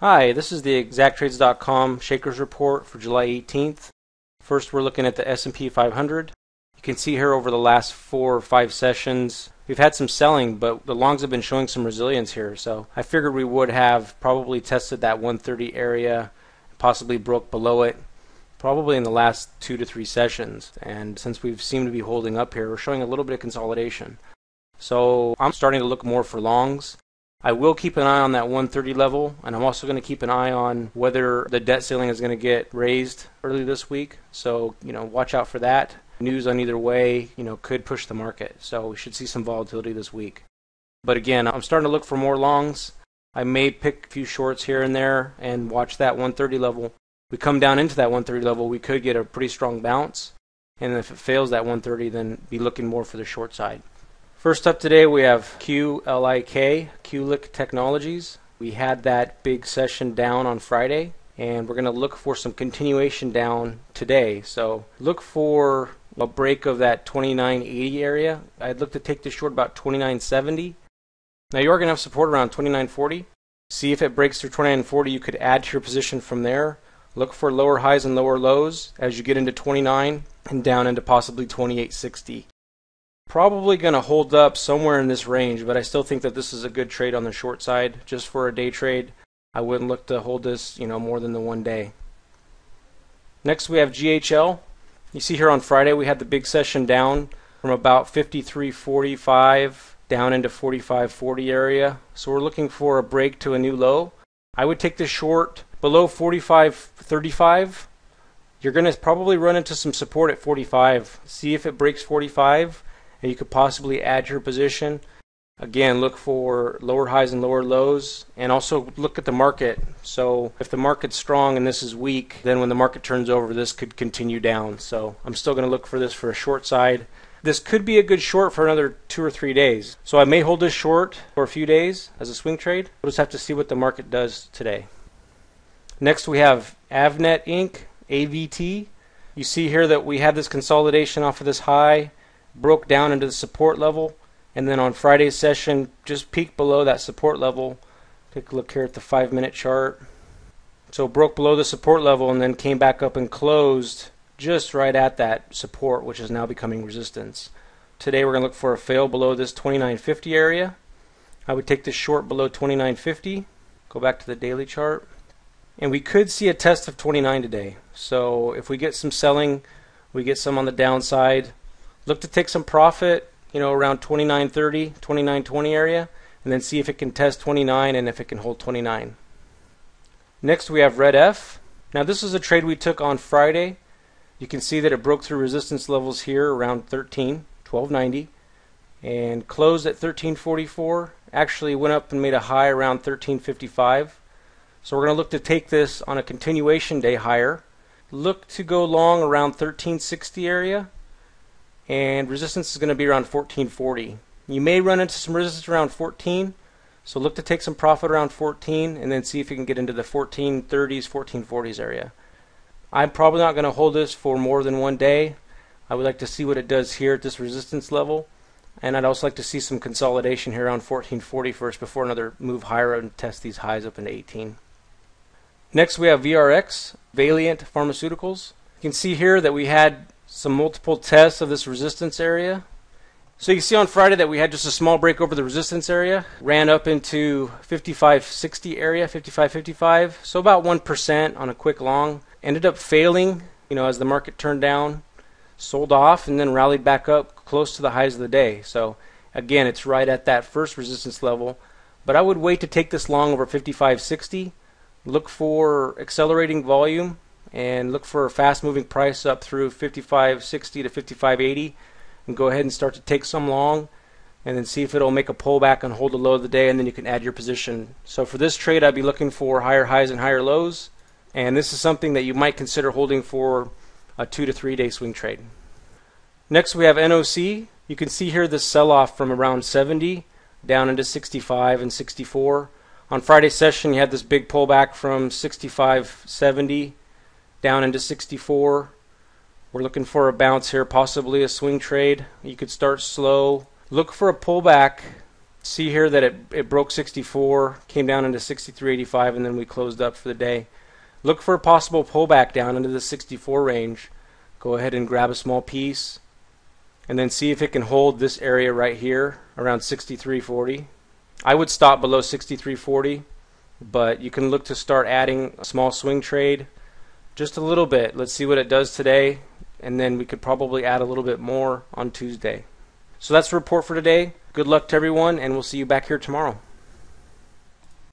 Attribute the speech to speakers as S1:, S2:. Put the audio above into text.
S1: Hi, this is the ExactTrades.com Shakers Report for July 18th. First, we're looking at the S&P 500. You can see here over the last 4 or 5 sessions, we've had some selling, but the longs have been showing some resilience here. So I figured we would have probably tested that 130 area, possibly broke below it, probably in the last 2 to 3 sessions. And since we've seemed to be holding up here, we're showing a little bit of consolidation. So I'm starting to look more for longs. I will keep an eye on that 130 level, and I'm also going to keep an eye on whether the debt ceiling is going to get raised early this week. So, watch out for that. News on either way, could push the market. So we should see some volatility this week. But again, I'm starting to look for more longs. I may pick a few shorts here and there and watch that 130 level. We come down into that 130 level, we could get a pretty strong bounce. And if it fails that 130, then be looking more for the short side. First up today, we have Kulicke Technologies. We had that big session down on Friday, and we're going to look for some continuation down today. So look for a break of that 29.80 area. I'd look to take this short about 29.70. Now you are going to have support around 29.40. See if it breaks through 29.40, you could add to your position from there. Look for lower highs and lower lows as you get into 29 and down into possibly 28.60. Probably going to hold up somewhere in this range, but I still think that this is a good trade on the short side. Just for a day trade, I wouldn't look to hold this, more than the one day. Next we have GHL. You see here on Friday we had the big session down from about 53.45 down into 45.40 area. So we're looking for a break to a new low. I would take this short below 45.35. You're going to probably run into some support at 45. See if it breaks 45. And you could possibly add to your position. Again, look for lower highs and lower lows, and also look at the market. So if the market's strong and this is weak, then when the market turns over, this could continue down. So I'm still going to look for this for a short side. This could be a good short for another 2 or 3 days. So I may hold this short for a few days as a swing trade. We'll just have to see what the market does today. Next we have Avnet Inc., AVT. You see here that we had this consolidation off of this high, broke down into the support level, and then on Friday's session just peaked below that support level. Take a look here at the 5-minute chart. So broke below the support level and then came back up and closed just right at that support, which is now becoming resistance. Today we're going to look for a fail below this 29.50 area. I would take this short below 29.50. Go back to the daily chart. And we could see a test of 29 today. So if we get some selling, we get some on the downside. Look to take some profit, around 29.30, 29.20 area, and then see if it can test 29 and if it can hold 29. Next we have Red F. Now this is a trade we took on Friday. You can see that it broke through resistance levels here around 12.90, and closed at 13.44. Actually went up and made a high around 13.55. So we're going to look to take this on a continuation day higher. Look to go long around 13.60 area. And resistance is going to be around 14.40. You may run into some resistance around 14, so look to take some profit around 14 and then see if you can get into the 14.30s, 14.40s area. I'm probably not going to hold this for more than one day. I would like to see what it does here at this resistance level, and I'd also like to see some consolidation here around 14.40 first before another move higher and test these highs up into 18. Next we have VRX, Valeant Pharmaceuticals. You can see here that we had some multiple tests of this resistance area. So you can see on Friday that we had just a small break over the resistance area, ran up into 55.60 area, 55.55, so about 1% on a quick long. Ended up failing, as the market turned down, sold off, and then rallied back up close to the highs of the day. So again, it's right at that first resistance level, but I would wait to take this long over 55.60. Look for accelerating volume, and look for a fast moving price up through 55.60 to 55.80, and go ahead and start to take some long, and then see if it'll make a pullback and hold the low of the day, and then you can add your position. So for this trade, I'd be looking for higher highs and higher lows, and this is something that you might consider holding for a 2 to 3 day swing trade. Next we have NOC. You can see here the sell-off from around 70 down into 65 and 64. On Friday's session you had this big pullback from 65.70 down into 64. We're looking for a bounce here, possibly a swing trade. You could start slow. Look for a pullback See here that it broke 64, came down into 63.85, and then we closed up for the day. Look for a possible pullback down into the 64 range. Go ahead and grab a small piece, and then see if it can hold this area right here around 63.40. I would stop below 63.40, but you can look to start adding a small swing trade, just a little bit. Let's see what it does today, and then we could probably add a little bit more on Tuesday. So that's the report for today. Good luck to everyone, and we'll see you back here tomorrow.